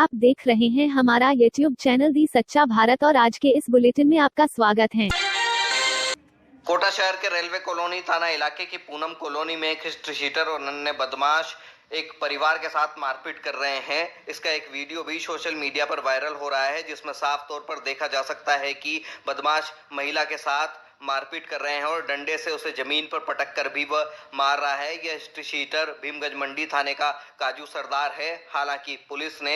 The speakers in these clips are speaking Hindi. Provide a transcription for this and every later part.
आप देख रहे हैं हमारा YouTube चैनल दी सच्चा भारत और आज के इस बुलेटिन में आपका स्वागत है। कोटा शहर के रेलवे कॉलोनी थाना इलाके की पूनम कॉलोनी में एक हिस्ट्री शीटर और नन्हे बदमाश एक परिवार के साथ मारपीट कर रहे हैं। इसका एक वीडियो भी सोशल मीडिया पर वायरल हो रहा है, जिसमें साफ तौर पर देखा जा सकता है कि बदमाश महिला के साथ मारपीट कर रहे हैं और डंडे से उसे जमीन पर पटक कर भी वह मार रहा है। यह हिस्ट्री शीटर भीमगंज मंडी थाने का काजू सरदार है। हालांकि पुलिस ने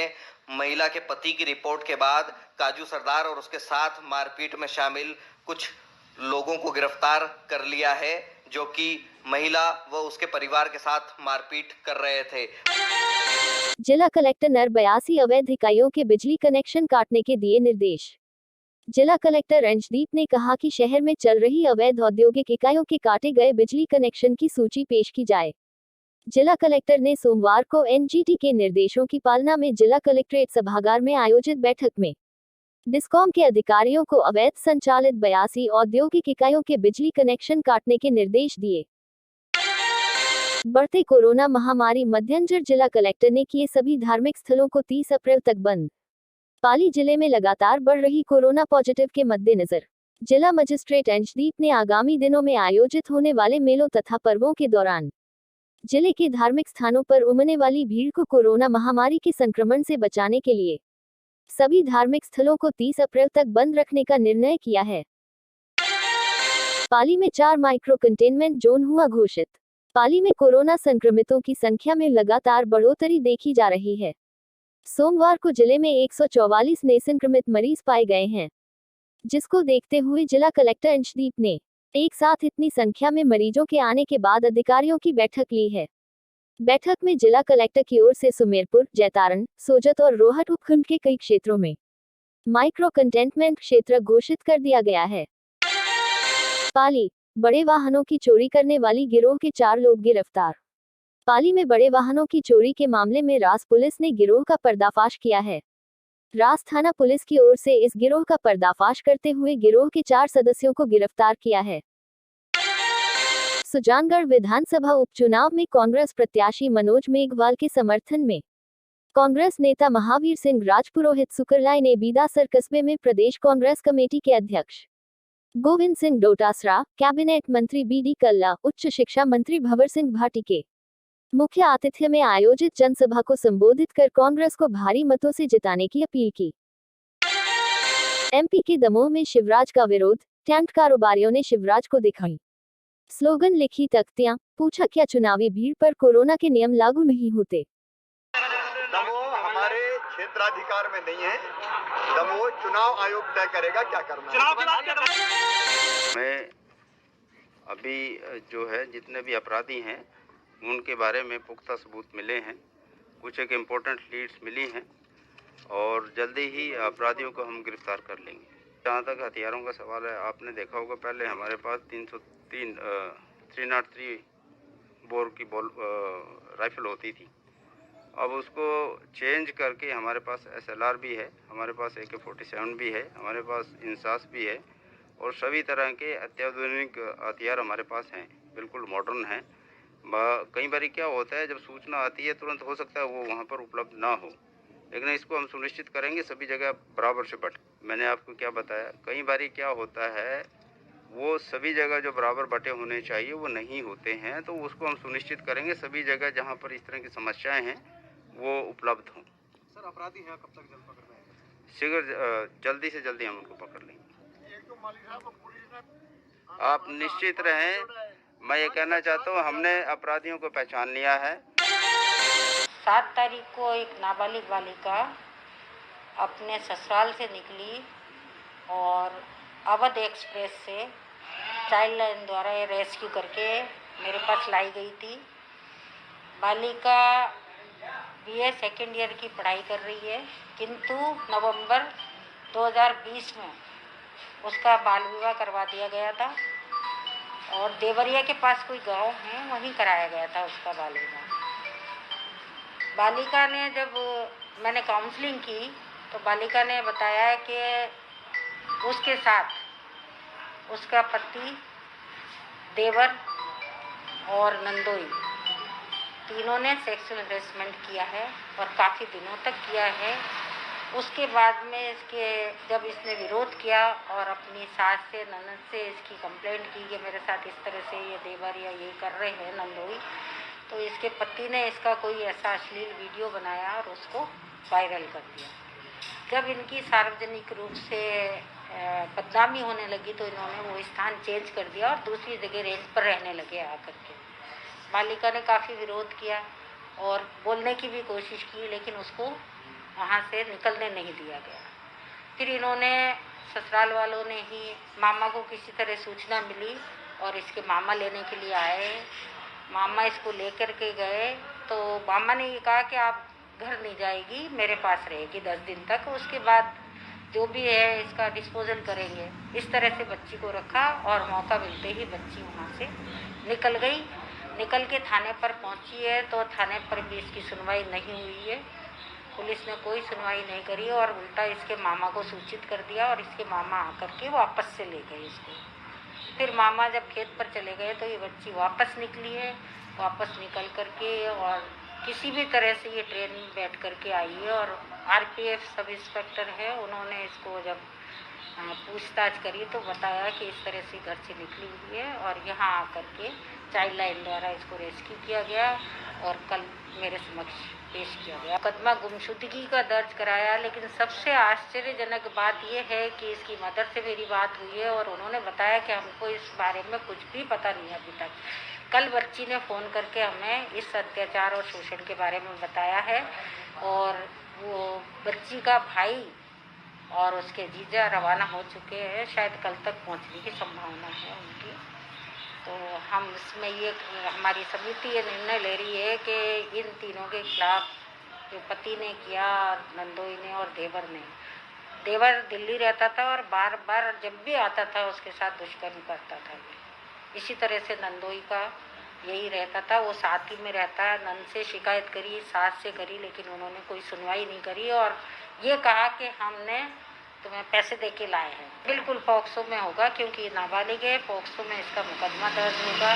महिला के पति की रिपोर्ट के बाद काजू सरदार और उसके साथ मारपीट में शामिल कुछ लोगों को गिरफ्तार कर लिया है, जो कि महिला व उसके परिवार के साथ मारपीट कर रहे थे। जिला कलेक्टर ने 82 अवैध इकाइयों के बिजली कनेक्शन काटने के दिए निर्देश। जिला कलेक्टर रंजदीप ने कहा कि शहर में चल रही अवैध औद्योगिक इकाइयों के काटे गए बिजली कनेक्शन की सूची पेश की जाए। जिला कलेक्टर ने सोमवार को एनजीटी के निर्देशों की पालना में जिला कलेक्ट्रेट सभागार में आयोजित बैठक में डिस्कॉम के अधिकारियों को अवैध संचालित 82 औद्योगिक इकाइयों के बिजली कनेक्शन काटने के निर्देश दिए। बढ़ते कोरोना महामारी मद्देनजर जिला कलेक्टर ने किए सभी धार्मिक स्थलों को 30 अप्रैल तक बंद। पाली जिले में लगातार बढ़ रही कोरोना पॉजिटिव के मद्देनजर जिला मजिस्ट्रेट अंशदीप ने आगामी दिनों में आयोजित होने वाले मेलों तथा पर्वों के दौरान जिले के धार्मिक स्थानों पर उमड़ने वाली भीड़ को कोरोना महामारी के संक्रमण से बचाने के लिए सभी धार्मिक स्थलों को 30 अप्रैल तक बंद रखने का निर्णय किया है। पाली में 4 माइक्रो कंटेनमेंट जोन हुआ घोषित। पाली में कोरोना संक्रमितों की संख्या में लगातार बढ़ोतरी देखी जा रही है। सोमवार को जिले में 144 नए संक्रमित मरीज पाए गए हैं, जिसको देखते हुए जिला कलेक्टर अंशदीप ने एक साथ इतनी संख्या में मरीजों के आने के बाद अधिकारियों की बैठक ली है। बैठक में जिला कलेक्टर की ओर से सुमेरपुर, जैतारण, सोजत और रोहट उपखंड के कई क्षेत्रों में माइक्रो कंटेनमेंट क्षेत्र घोषित कर दिया गया है। पाली, बड़े वाहनों की चोरी करने वाली गिरोह के 4 लोग गिरफ्तार। पाली में बड़े वाहनों की चोरी के मामले में रास पुलिस ने गिरोह का पर्दाफाश किया है। रास थाना पुलिस की ओर से इस गिरोह का पर्दाफाश करते हुए गिरोह के 4 सदस्यों को गिरफ्तार किया है। सुजानगढ़ विधानसभा उपचुनाव में कांग्रेस प्रत्याशी मनोज मेघवाल के समर्थन में कांग्रेस नेता महावीर सिंह राजपुरोहित सुकरलाई ने बीदासर कस्बे में प्रदेश कांग्रेस कमेटी के अध्यक्ष गोविंद सिंह डोटासरा, कैबिनेट मंत्री बीडी कल्ला, उच्च शिक्षा मंत्री भंवर सिंह भाटी के मुख्य आतिथ्य में आयोजित जनसभा को संबोधित कर कांग्रेस को भारी मतों से जिताने की अपील की। एमपी के दमोह में शिवराज का विरोध, टेंट कारोबारियों ने शिवराज को दिखाई स्लोगन लिखी तख्तियां, पूछा क्या चुनावी भीड़ पर कोरोना के नियम लागू नहीं होते। दमोह हमारे क्षेत्राधिकार में नहीं है। दमोह चुनाव आयोग तय करेगा क्या करना है। मैं अभी जो है जितने भी अपराधी हैं उनके बारे में पुख्ता सबूत मिले हैं, कुछ एक इम्पोर्टेंट लीड्स मिली हैं और जल्दी ही अपराधियों को हम गिरफ्तार कर लेंगे। जहाँ तक हथियारों का सवाल है, आपने देखा होगा पहले हमारे पास 303 बोर की राइफल होती थी। अब उसको चेंज करके हमारे पास SLR भी है, हमारे पास AK-47 भी है, हमारे पास इंसास भी है और सभी तरह के अत्याधुनिक हथियार हमारे पास हैं, बिल्कुल मॉडर्न हैं। कई बार क्या होता है, जब सूचना आती है तुरंत हो सकता है वो वहाँ पर उपलब्ध ना हो, लेकिन इसको हम सुनिश्चित करेंगे सभी जगह बराबर से बटे। मैंने आपको क्या बताया, कई बार क्या होता है वो सभी जगह जो बराबर बटे होने चाहिए वो नहीं होते हैं, तो उसको हम सुनिश्चित करेंगे सभी जगह जहाँ पर इस तरह की समस्याएं हैं वो उपलब्ध हों। सर, अपराधी हैं कब तक जल्द पकड़ में? शीघ्र जल्दी से जल्दी हम उनको पकड़ लेंगे। आप निश्चित रहें, मैं ये कहना चाहता हूँ हमने अपराधियों को पहचान लिया है। 7 तारीख को एक नाबालिग बालिका अपने ससुराल से निकली और अवध एक्सप्रेस से चाइल्ड लाइन द्वारा रेस्क्यू करके मेरे पास लाई गई थी। बालिका BA सेकेंड ईयर की पढ़ाई कर रही है, किंतु नवंबर 2020 में उसका बाल विवाह करवा दिया गया था और देवरिया के पास कोई गांव है वहीं कराया गया था उसका बाल विवाह। बालिका ने जब मैंने काउंसलिंग की तो बालिका ने बताया कि उसके साथ उसका पति, देवर और नंदोई तीनों ने सेक्सुअल हरेसमेंट किया है और काफ़ी दिनों तक किया है। उसके बाद में इसके जब इसने विरोध किया और अपनी सास से ननद से इसकी कंप्लेंट की कि मेरे साथ इस तरह से ये देवर या ये कर रहे हैं नंदोई, तो इसके पति ने इसका कोई ऐसा अश्लील वीडियो बनाया और उसको वायरल कर दिया। जब इनकी सार्वजनिक रूप से बदनामी होने लगी तो इन्होंने वो स्थान चेंज कर दिया और दूसरी जगह रेंट पर रहने लगे आकर के। मालिका ने काफ़ी विरोध किया और बोलने की भी कोशिश की, लेकिन उसको वहाँ से निकलने नहीं दिया गया। फिर इन्होंने ससुराल वालों ने ही मामा को किसी तरह सूचना मिली और इसके मामा लेने के लिए आए। मामा इसको लेकर के गए तो मामा ने ये कहा कि आप घर नहीं जाएगी, मेरे पास रहेगी 10 दिन तक, उसके बाद जो भी है इसका डिस्पोजल करेंगे। इस तरह से बच्ची को रखा और मौका मिलते ही बच्ची वहाँ से निकल गई। निकल के थाने पर पहुँची है तो थाने पर भी इसकी सुनवाई नहीं हुई है। पुलिस ने कोई सुनवाई नहीं करी और उल्टा इसके मामा को सूचित कर दिया और इसके मामा आकर के वापस से ले गए इसको। फिर मामा जब खेत पर चले गए तो ये बच्ची वापस निकली है। वापस निकल करके और किसी भी तरह से ये ट्रेन में बैठ करके आई है और आरपीएफ सब इंस्पेक्टर है, उन्होंने इसको जब पूछताछ करी तो बताया कि इस तरह से घर से निकली हुई है और यहाँ आकर के चाइल्ड लाइन द्वारा इसको रेस्क्यू किया गया और कल मेरे समक्ष पेश किया गया। मुकदमा गुमशुदगी का दर्ज कराया, लेकिन सबसे आश्चर्यजनक बात यह है कि इसकी मदर से मेरी बात हुई है और उन्होंने बताया कि हमको इस बारे में कुछ भी पता नहीं है अभी तक। कल बच्ची ने फ़ोन करके हमें इस अत्याचार और शोषण के बारे में बताया है और वो बच्ची का भाई और उसके जीजा रवाना हो चुके हैं, शायद कल तक पहुंचने की संभावना है उनकी। तो हम इसमें ये हमारी समिति ये निर्णय ले रही है कि इन तीनों के खिलाफ जो पति ने किया, नंदोई ने और देवर ने, देवर दिल्ली रहता था और बार बार जब भी आता था उसके साथ दुष्कर्म करता था। इसी तरह से नंदोई का यही रहता था, वो साथ ही में रहता। नंद से शिकायत करी, सास से करी, लेकिन उन्होंने कोई सुनवाई नहीं करी और ये कहा कि हमने तुम्हें पैसे दे के लाए हैं। बिल्कुल पॉक्सो में होगा क्योंकि नाबालिग है, पॉक्सो में इसका मुकदमा दर्ज होगा।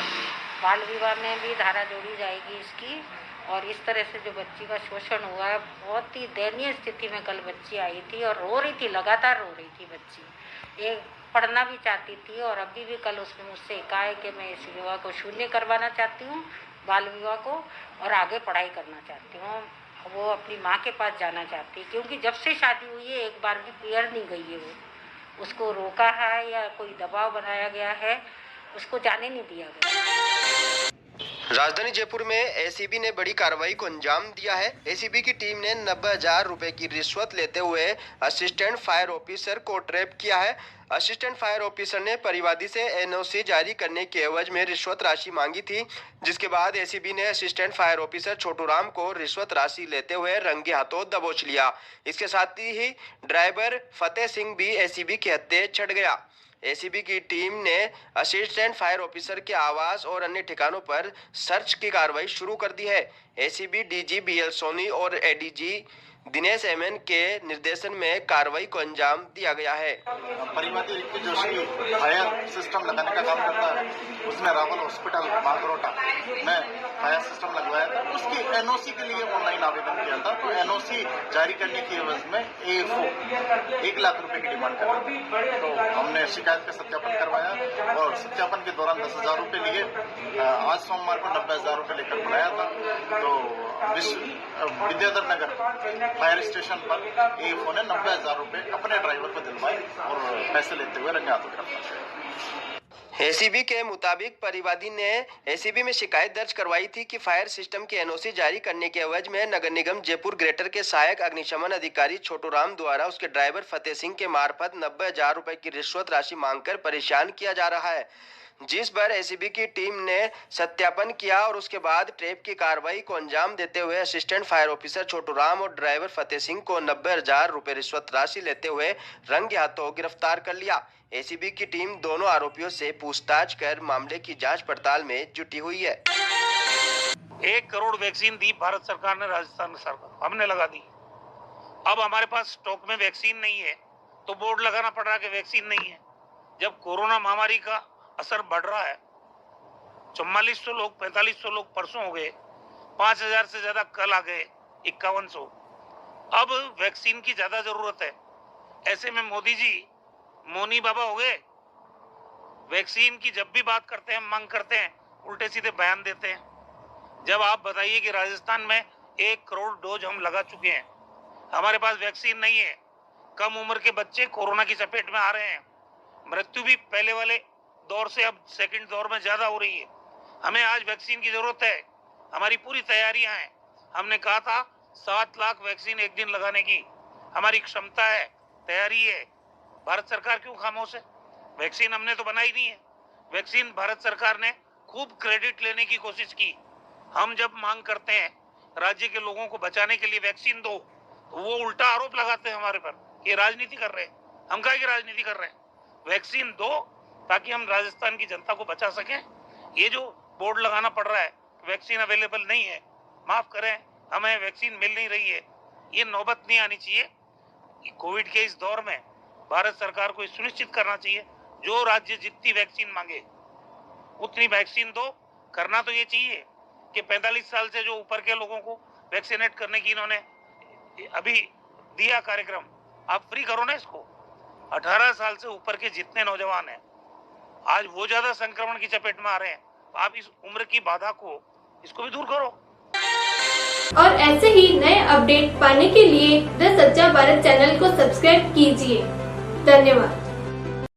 बाल विवाह में भी धारा जोड़ी जाएगी इसकी। और इस तरह से जो बच्ची का शोषण हुआ है, बहुत ही दयनीय स्थिति में कल बच्ची आई थी और रो रही थी, लगातार रो रही थी बच्ची। एक पढ़ना भी चाहती थी और अभी भी कल उसने मुझसे कहा है कि मैं इस विवाह को शून्य करवाना चाहती हूँ, बाल विवाह को, और आगे पढ़ाई करना चाहती हूँ। वो अपनी माँ के पास जाना चाहती है क्योंकि जब से शादी हुई है एक बार भी पियर नहीं गई है। वो उसको रोका है या कोई दबाव बनाया गया है, उसको जाने नहीं दिया गया। राजधानी जयपुर में एसीबी ने बड़ी कार्रवाई को अंजाम दिया है। एसीबी की टीम ने 90,000 रुपए की रिश्वत लेते हुए असिस्टेंट फायर ऑफिसर को ट्रैप किया है। असिस्टेंट फायर ऑफिसर ने परिवादी से एनओसी जारी करने के एवज में रिश्वत राशि मांगी थी, जिसके बाद एसीबी ने assistant fire officer Chhotu Ram को रिश्वत राशि लेते हुए रंगे हाथों दबोच लिया। इसके साथ ही ड्राइवर फतेह सिंह भी एसीबी के हत्थे चढ़ गया। एसीबी की टीम ने असिस्टेंट फायर ऑफिसर के आवास और अन्य ठिकानों पर सर्च की कार्रवाई शुरू कर दी है। एसीबी डीजी बीएल सोनी और एडीजी दिनेश एमएन के निर्देशन में कार्रवाई को अंजाम दिया गया है। परिवादी जो फायर सिस्टम लगाने का काम करता है, उसमें रावल हॉस्पिटल बागरोटा में फायर सिस्टम लगवाया था। उसकी एनओसी के लिए ऑनलाइन आवेदन किया था, तो एनओसी जारी करने की एवज में एएफओ 1 लाख रुपए की डिमांड कर रहा था। तो हमने शिकायत का सत्यापन करवाया और सत्यापन के दौरान 10,000 रुपए लिए। आज सोमवार को 90,000 रुपए लेकर बुलाया था। तो विद्याधर नगर फायर स्टेशन पर एएफओ ने 90,000 रुपए अपने ड्राइवर को दिलवाए और पैसे लेते हुए रंगे हाथों गिरफ्तार किया। एसीबी के मुताबिक परिवादी ने एसीबी में शिकायत दर्ज करवाई थी कि फायर सिस्टम की एनओसी जारी करने के एवज में नगर निगम जयपुर ग्रेटर के सहायक अग्निशमन अधिकारी छोटू राम द्वारा उसके ड्राइवर फतेह सिंह के मार्फत 90,000 रुपए की रिश्वत राशि मांगकर परेशान किया जा रहा है, जिस पर एसीबी की टीम ने सत्यापन किया और उसके बाद ट्रैप की कार्रवाई को अंजाम देते हुए assistant fire officer Chhotu Ram और ड्राइवर फतेह सिंह को 90,000 रुपए रिश्वत राशि लेते हुए रंगे हाथों गिरफ्तार कर लिया। एसीबी की टीम दोनों आरोपियों से पूछताछ कर मामले की जांच पड़ताल में जुटी हुई है। 1 करोड़ वैक्सीन दी भारत सरकार ने, राजस्थान सरकार हमने लगा दी। अब हमारे पास स्टॉक में वैक्सीन नहीं है तो बोर्ड लगाना पड़ रहा है कि वैक्सीन नहीं है। जब कोरोना महामारी का असर बढ़ रहा है, 4400 लोग 4500 लोग परसों हो गए, 5,000 से ज्यादा कल आ गए, 5100। अब वैक्सीन की ज्यादा जरूरत है। ऐसे में मोदी जी मौनी बाबा हो गए। वैक्सीन की जब भी बात करते हैं, मांग करते हैं, उल्टे सीधे बयान देते हैं। जब आप बताइए कि राजस्थान में 1 करोड़ डोज हम लगा चुके हैं, हमारे पास वैक्सीन नहीं है, कम उम्र के बच्चे कोरोना की चपेट में आ रहे हैं, मृत्यु भी पहले वाले दौर से अब सेकंड दौर में ज्यादा हो रही है। हमें आज वैक्सीन की जरूरत है। हमारी पूरी तैयारियां हैं। हमने कहा था 7 लाख वैक्सीन एक दिन लगाने की हमारी क्षमता है, तैयारी है। भारत सरकार क्यों खामोश है? वैक्सीन हमने तो बनाई नहीं है। वैक्सीन भारत सरकार ने खूब क्रेडिट लेने की कोशिश की। हम जब मांग करते हैं राज्य के लोगों को बचाने के लिए वैक्सीन दो, तो वो उल्टा आरोप लगाते हैं हमारे पर कि राजनीति कर रहे हैं। हम काहे की राजनीति कर रहे हैं? वैक्सीन दो ताकि हम राजस्थान की जनता को बचा सकें। ये जो बोर्ड लगाना पड़ रहा है, वैक्सीन अवेलेबल नहीं है, माफ करें, हमें वैक्सीन मिल नहीं रही है, ये नौबत नहीं आनी चाहिए। कोविड के इस दौर में भारत सरकार को सुनिश्चित करना चाहिए जो राज्य जितनी वैक्सीन मांगे उतनी वैक्सीन दो। करना तो ये चाहिए कि 45 साल से जो ऊपर के लोगों को वैक्सीनेट करने की इन्होंने अभी दिया कार्यक्रम, आप फ्री करो ना इसको। 18 साल से ऊपर के जितने नौजवान हैं आज वो ज्यादा संक्रमण की चपेट में आ रहे हैं, तो आप इस उम्र की बाधा को इसको भी दूर करो। और ऐसे ही नए अपडेट पाने के लिए द सच्चा भारत चैनल को सब्सक्राइब कीजिए। धन्यवाद।